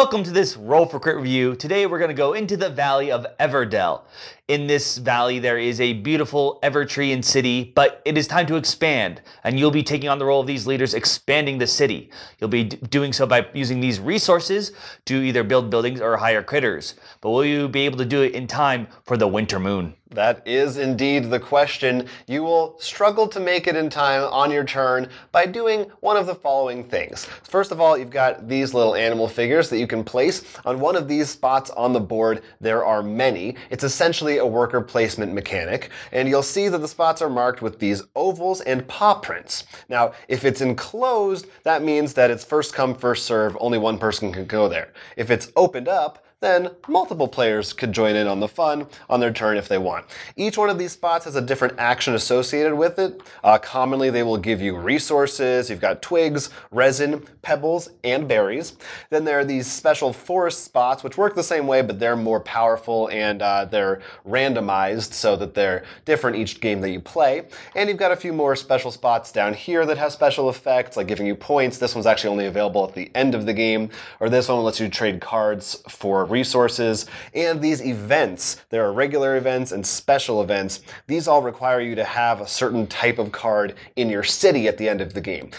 Welcome to this Roll for Crit review. Today we're going to go into the Valley of Everdell. In this valley there is a beautiful Evertreean city, but it is time to expand, and you'll be taking on the role of these leaders expanding the city. You'll be doing so by using these resources to either build buildings or hire critters. But will you be able to do it in time for the winter moon? That is indeed the question. You will struggle to make it in time on your turn by doing one of the following things. First of all, you've got these little animal figures that you can place on one of these spots on the board. There are many. It's essentially a worker placement mechanic, and you'll see that the spots are marked with these ovals and paw prints. Now, if it's enclosed, that means that it's first come, first serve. Only one person can go there. If it's opened up, then multiple players could join in on the fun on their turn if they want. Each one of these spots has a different action associated with it. Commonly, they will give you resources. You've got twigs, resin, pebbles, and berries. Then there are these special forest spots, which work the same way, but they're more powerful and they're randomized so that they're different each game that you play. And you've got a few more special spots down here that have special effects, like giving you points. This one's actually only available at the end of the game, or this one lets you trade cards for resources. And these events, there are regular events and special events. These all require you to have a certain type of card in your city at the end of the game.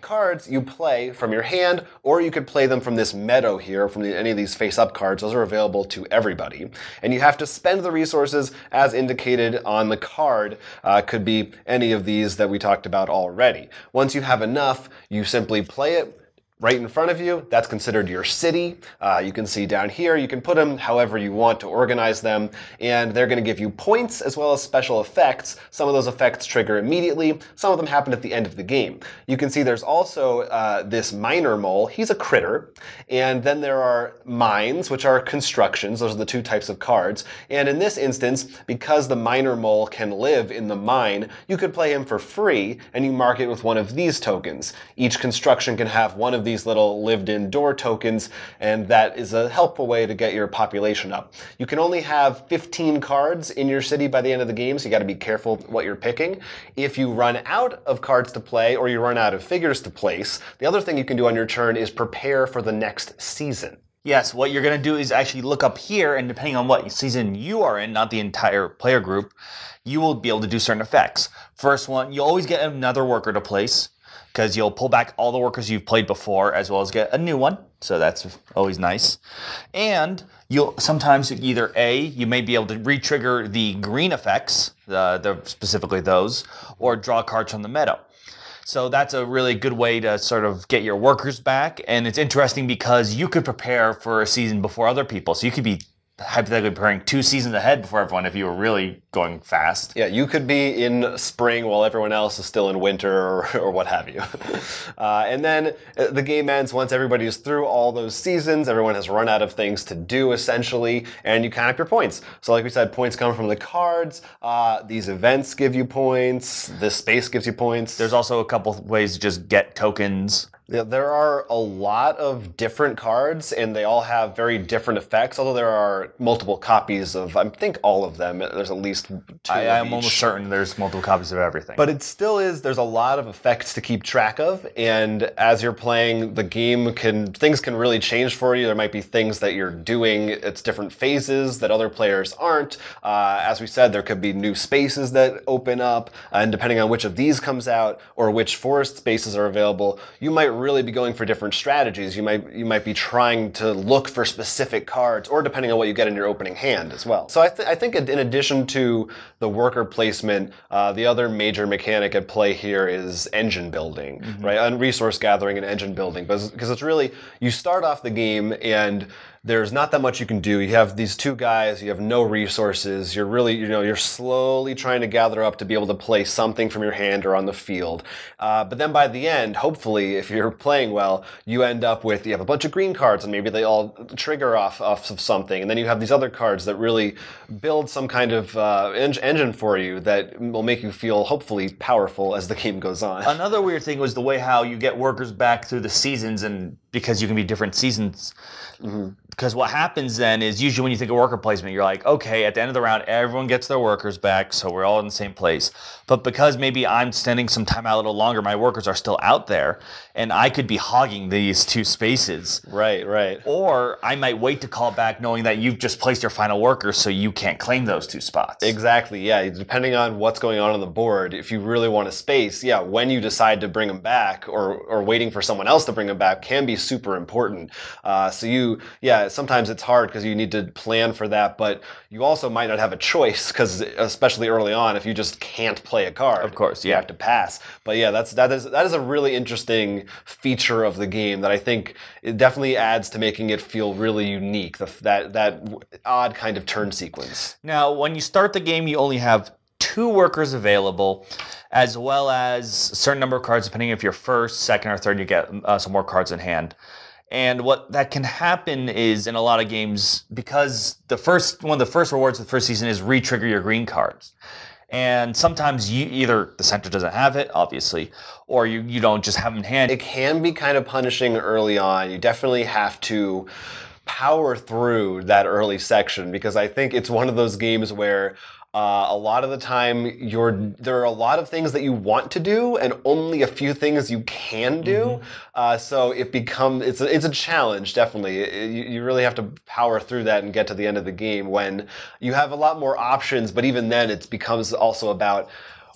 Cards you play from your hand, or you could play them from this meadow here, from any of these face-up cards. Those are available to everybody. And you have to spend the resources as indicated on the card. Could be any of these that we talked about already. Once you have enough, you simply play it right in front of you. That's considered your city. You can see down here, you can put them however you want to organize them, and they're going to give you points as well as special effects. Some of those effects trigger immediately. Some of them happen at the end of the game. You can see there's also this miner mole. He's a critter. And then there are mines, which are constructions. Those are the two types of cards. And in this instance, because the miner mole can live in the mine, you could play him for free, and you mark it with one of these tokens. Each construction can have one of these little lived-in door tokens, and that is a helpful way to get your population up. You can only have 15 cards in your city by the end of the game, so you got to be careful what you're picking. If you run out of cards to play, or you run out of figures to place, the other thing you can do on your turn is prepare for the next season. Yes, what you're going to do is actually look up here, and depending on what season you are in, not the entire player group, you will be able to do certain effects. First one, you always get another worker to place, because you'll pull back all the workers you've played before, as well as get a new one. So that's always nice. And you'll sometimes either A, you may be able to re-trigger the green effects, specifically those, or draw cards from the meadow. So that's a really good way to sort of get your workers back. And it's interesting because you could prepare for a season before other people. So you could be hypothetically preparing 2 seasons ahead before everyone if you were really going fast. Yeah, you could be in spring while everyone else is still in winter or what have you. And then the game ends once everybody is through all those seasons. Everyone has run out of things to do, essentially, and you count up your points. So like we said, points come from the cards. These events give you points. This space gives you points. There's also a couple ways to just get tokens. Yeah, there are a lot of different cards, and they all have very different effects, although there are multiple copies of, I think, all of them. There's at least 2 I'm almost certain there's multiple copies of everything. But it still is, there's a lot of effects to keep track of, and as you're playing the game, things can really change for you. There might be things that you're doing, it's different phases that other players aren't. As we said, there could be new spaces that open up, and depending on which of these comes out, or which forest spaces are available, you might really be going for different strategies. You might be trying to look for specific cards, or depending on what you get in your opening hand as well. So I think in addition to the worker placement, the other major mechanic at play here is engine building, right? And resource gathering and engine building, because it's really, you start off the game and there's not that much you can do. You have these 2 guys, you have no resources. You're really, you're slowly trying to gather up to be able to play something from your hand or on the field. But then by the end, hopefully, if you're playing well, you end up with, you have a bunch of green cards and maybe they all trigger off of something. And then you have these other cards that really build some kind of engine for you that will make you feel hopefully powerful as the game goes on. Another weird thing was the way how you get workers back through the seasons and because you can be different seasons. Because what happens then is usually when you think of worker placement, you're like, okay, at the end of the round, everyone gets their workers back, so we're all in the same place. But because maybe I'm spending some time out a little longer, my workers are still out there, and I could be hogging these 2 spaces. Right, right. Or I might wait to call back knowing that you've just placed your final workers, so you can't claim those 2 spots. Exactly, yeah. Depending on what's going on the board, if you really want a space, yeah, when you decide to bring them back or waiting for someone else to bring them back can be super important. Sometimes it's hard because you need to plan for that, but you also might not have a choice because, especially early on, if you just can't play a card, of course, you have to pass. But yeah, that is a really interesting feature of the game that I think it definitely adds to making it feel really unique. That odd kind of turn sequence. Now, when you start the game, you only have 2 workers available, as well as a certain number of cards, depending if you're first, second, or third, you get some more cards in hand. And what that can happen is in a lot of games, because one of the first rewards of the first season is re-trigger your green cards. And sometimes either the center doesn't have it, obviously, or you don't just have them in hand. It can be kind of punishing early on. You definitely have to power through that early section because I think it's one of those games where a lot of the time there are a lot of things that you want to do and only a few things you can do. So it's a challenge, definitely. You really have to power through that and get to the end of the game when you have a lot more options, but even then it becomes also about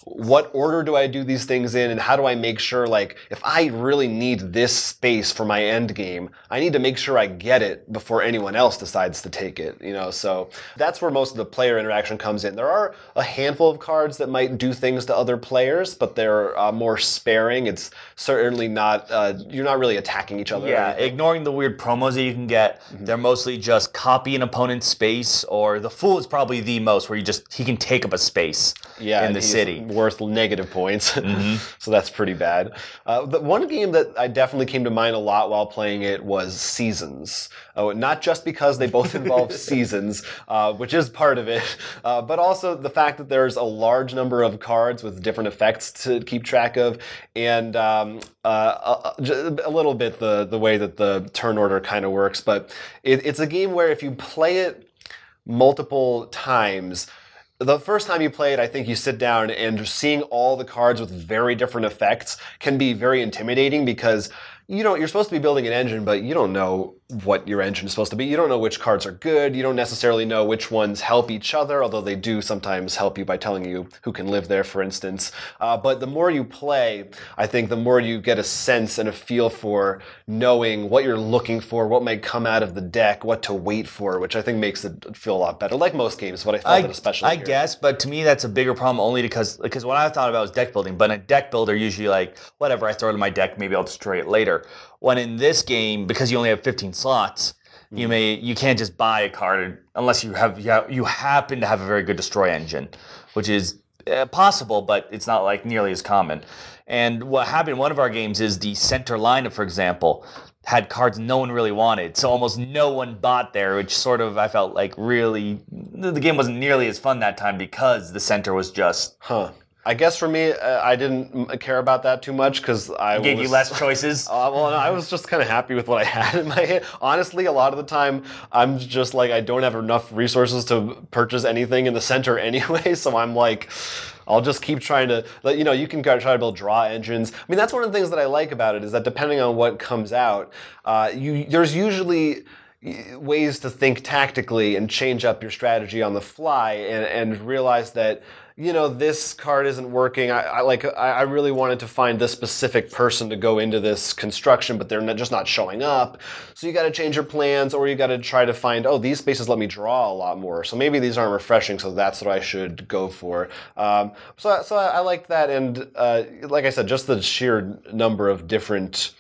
what order do I do these things in, and how do I make sure, like, if I really need this space for my end game, I need to make sure I get it before anyone else decides to take it, So that's where most of the player interaction comes in. There are a handful of cards that might do things to other players, but they're more sparing. It's certainly not, you're not really attacking each other. Yeah, ignoring the weird promos that you can get, they're mostly just copy an opponent's space, or the Fool is probably the most, where he can take up a space in the city. Worth negative points, so that's pretty bad. The one game that I definitely came to mind a lot while playing it was Seasons. Not just because they both involve seasons, which is part of it, but also the fact that there's a large number of cards with different effects to keep track of, and a little bit the way that the turn order kind of works. But it's a game where if you play it multiple times, the first time you play it, I think you sit down and seeing all the cards with very different effects can be very intimidating because you're supposed to be building an engine, but you don't know what your engine is supposed to be. You don't know which cards are good. You don't necessarily know which ones help each other, although they do sometimes help you by telling you who can live there, for instance. But the more you play, I think the more you get a sense and a feel for knowing what you're looking for, what might come out of the deck, what to wait for, which I think makes it feel a lot better. Like most games, but I felt that especially I guess, but to me that's a bigger problem only because what I thought about was deck building. But in a deck builder, usually like, whatever, I throw it in my deck, maybe I'll destroy it later. When in this game, because you only have 15 slots, you can't just buy a card unless you happen to have a very good destroy engine, which is possible, but it's not like nearly as common. And what happened in one of our games is the center lineup, for example, had cards no one really wanted, so almost no one bought there, which sort of I felt like really the game wasn't nearly as fun that time because the center was just. I guess for me, I didn't care about that too much because I gave you less choices. Well, no, I was just kind of happy with what I had in my hand. Honestly, a lot of the time, I'm just like I don't have enough resources to purchase anything in the center anyway. So I'm like, I'll just keep trying to. You can try to build draw engines. I mean, that's one of the things that I like about it is that depending on what comes out, there's usually ways to think tactically and change up your strategy on the fly and realize that. This card isn't working. I really wanted to find this specific person to go into this construction, but they're just not showing up. So you got to change your plans, or you got to try to find, these spaces let me draw a lot more. So maybe these aren't refreshing, so that's what I should go for. So I liked that, and like I said, just the sheer number of different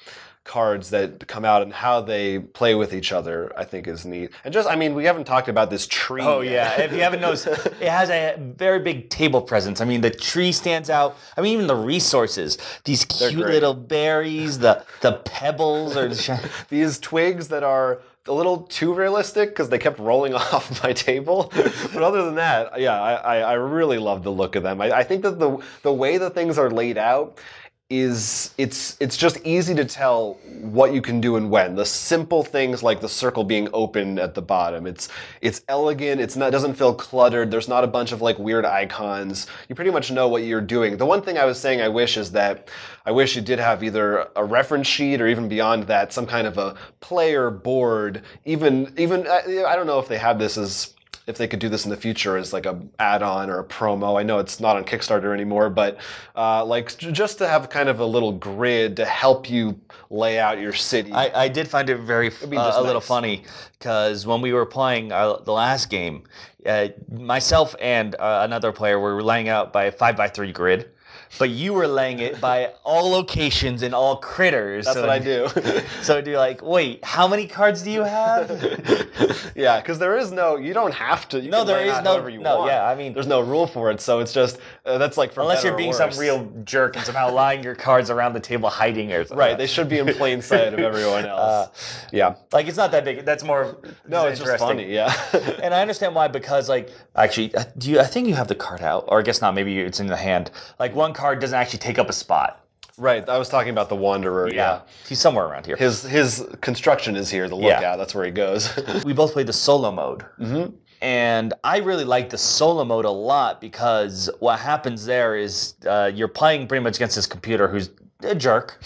cards that come out and how they play with each other, I think is neat. And we haven't talked about this tree. Oh yeah, if you haven't noticed, it has a very big table presence. I mean, the tree stands out. I mean, even the resources, these cute little berries, the pebbles, or these twigs that are a little too realistic because they kept rolling off my table. But other than that, yeah, I really love the look of them. I think that the way the things are laid out, it's just easy to tell what you can do and when. The simple things like the circle being open at the bottom. It's elegant. It doesn't feel cluttered. There's not a bunch of like weird icons. You pretty much know what you're doing. The one thing I was saying I wish is that I wish you did have either a reference sheet or even beyond that some kind of a player board. Even I don't know if they have this as if they could do this in the future as like a add-on or a promo. I know it's not on Kickstarter anymore, but like just to have kind of a little grid to help you lay out your city. I did find it very a little funny because when we were playing the last game, myself and another player were laying out by a 5x3 grid. But you were laying it by all locations and all critters. That's what I do. So you're like, wait, how many cards do you have? Yeah, because there is no, you don't have to. You can there lay is out no, however you want. yeah, I mean, there's no rule for it, so it's just that's like for unless better you're being or some worse. real jerk and somehow lying your cards around the table hiding or something. Right, they should be in plain sight of everyone else. Yeah, like it's not that big. That's more. no, it's just funny. Yeah, and I understand why because like actually, I think you have the card out, or I guess not. Maybe it's in the hand. Like one card doesn't actually take up a spot. Right, I was talking about the Wanderer. Yeah, he's somewhere around here. His construction is here. The lookout. That's where he goes. We both played the solo mode. Mm-hmm. And I really like the solo mode a lot because what happens there is you're playing pretty much against this computer who's a jerk.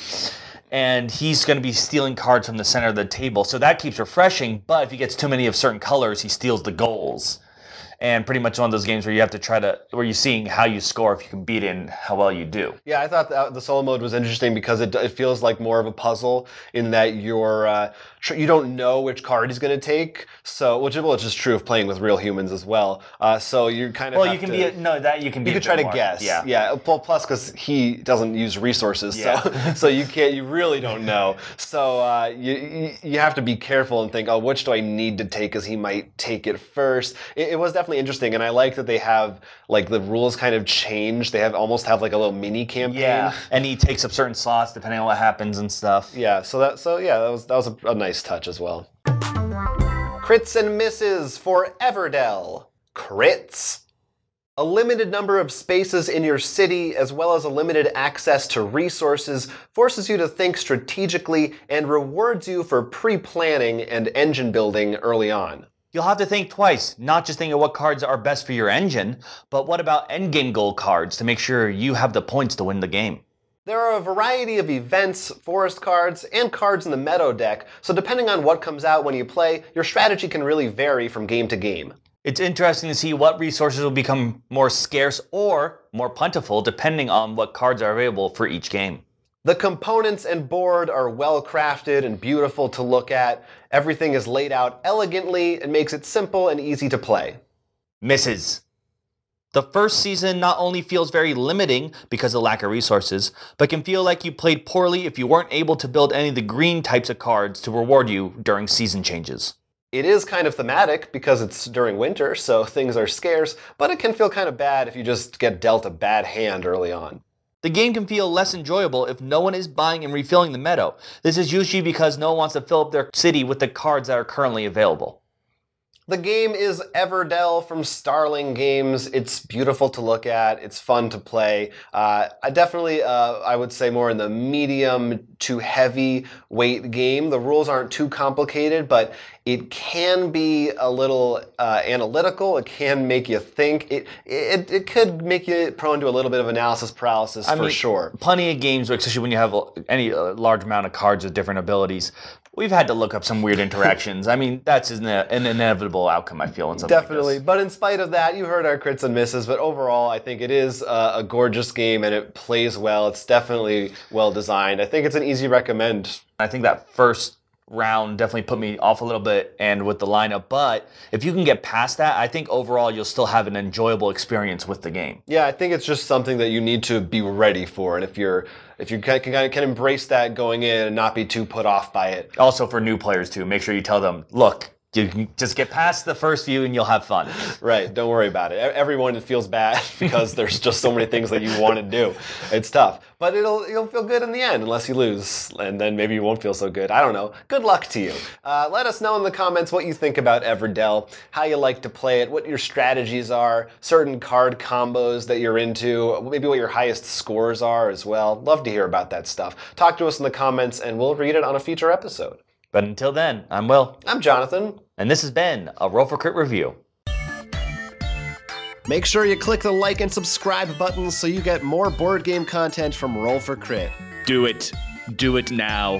And he's going to be stealing cards from the center of the table. So that keeps refreshing. But if he gets too many of certain colors, he steals the goals. And pretty much one of those games where you have to where you're seeing how you score if you can beat it and how well you do. Yeah, I thought the solo mode was interesting because it feels like more of a puzzle in that you don't know which card he's going to take. So, which is true of playing with real humans as well. So you kind of you could try to guess. Yeah. Plus, because he doesn't use resources, so you really don't know. So you have to be careful and think, oh, which do I need to take? Because he might take it first. It was definitely interesting, and I like that they have like the rules kind of change. They almost have like a little mini campaign. Yeah, and he takes up certain slots depending on what happens and stuff. Yeah, that was a nice touch as well. Crits and misses for Everdell. Crits. A limited number of spaces in your city, as well as a limited access to resources, forces you to think strategically and rewards you for pre-planning and engine building early on. You'll have to think twice, not just think of what cards are best for your engine, but what about endgame goal cards to make sure you have the points to win the game. There are a variety of events, forest cards, and cards in the Meadow deck, so depending on what comes out when you play, your strategy can really vary from game to game. It's interesting to see what resources will become more scarce or more plentiful depending on what cards are available for each game. The components and board are well crafted and beautiful to look at. Everything is laid out elegantly and makes it simple and easy to play. Misses. The first season not only feels very limiting because of lack of resources, but can feel like you played poorly if you weren't able to build any of the green types of cards to reward you during season changes. It is kind of thematic because it's during winter, so things are scarce, but it can feel kind of bad if you just get dealt a bad hand early on. The game can feel less enjoyable if no one is buying and refilling the meadow. This is usually because no one wants to fill up their city with the cards that are currently available. The game is Everdell from Starling Games. It's beautiful to look at. It's fun to play. I would say more in the medium to heavy weight game. The rules aren't too complicated, but it can be a little analytical. It can make you think. It could make you prone to a little bit of analysis paralysis for sure. Plenty of games, especially when you have any large amount of cards with different abilities, we've had to look up some weird interactions. I mean, that's an inevitable outcome, I feel, in something Definitely. like this. But in spite of that, you heard our crits and misses. But overall, I think it is a gorgeous game, and it plays well. It's definitely well designed. I think it's an easy recommend. I think that first round definitely put me off a little bit and with the lineup, but if you can get past that, I think overall you'll still have an enjoyable experience with the game. Yeah, I think it's just something that you need to be ready for, and if you can embrace that going in and not be too put off by it. Also for new players too, make sure you tell them, look, You can just get past the first few and you'll have fun. Right, don't worry about it. Everyone feels bad because there's just so many things that you want to do. It's tough, but you'll feel good in the end unless you lose, and then maybe you won't feel so good. I don't know. Good luck to you. Let us know in the comments what you think about Everdell, how you like to play it, what your strategies are, certain card combos that you're into, maybe what your highest scores are as well. Love to hear about that stuff. Talk to us in the comments and we'll read it on a future episode. But until then, I'm Will. I'm Jonathan. And this has been a Roll for Crit review. Make sure you click the like and subscribe buttons so you get more board game content from Roll for Crit. Do it. Do it now.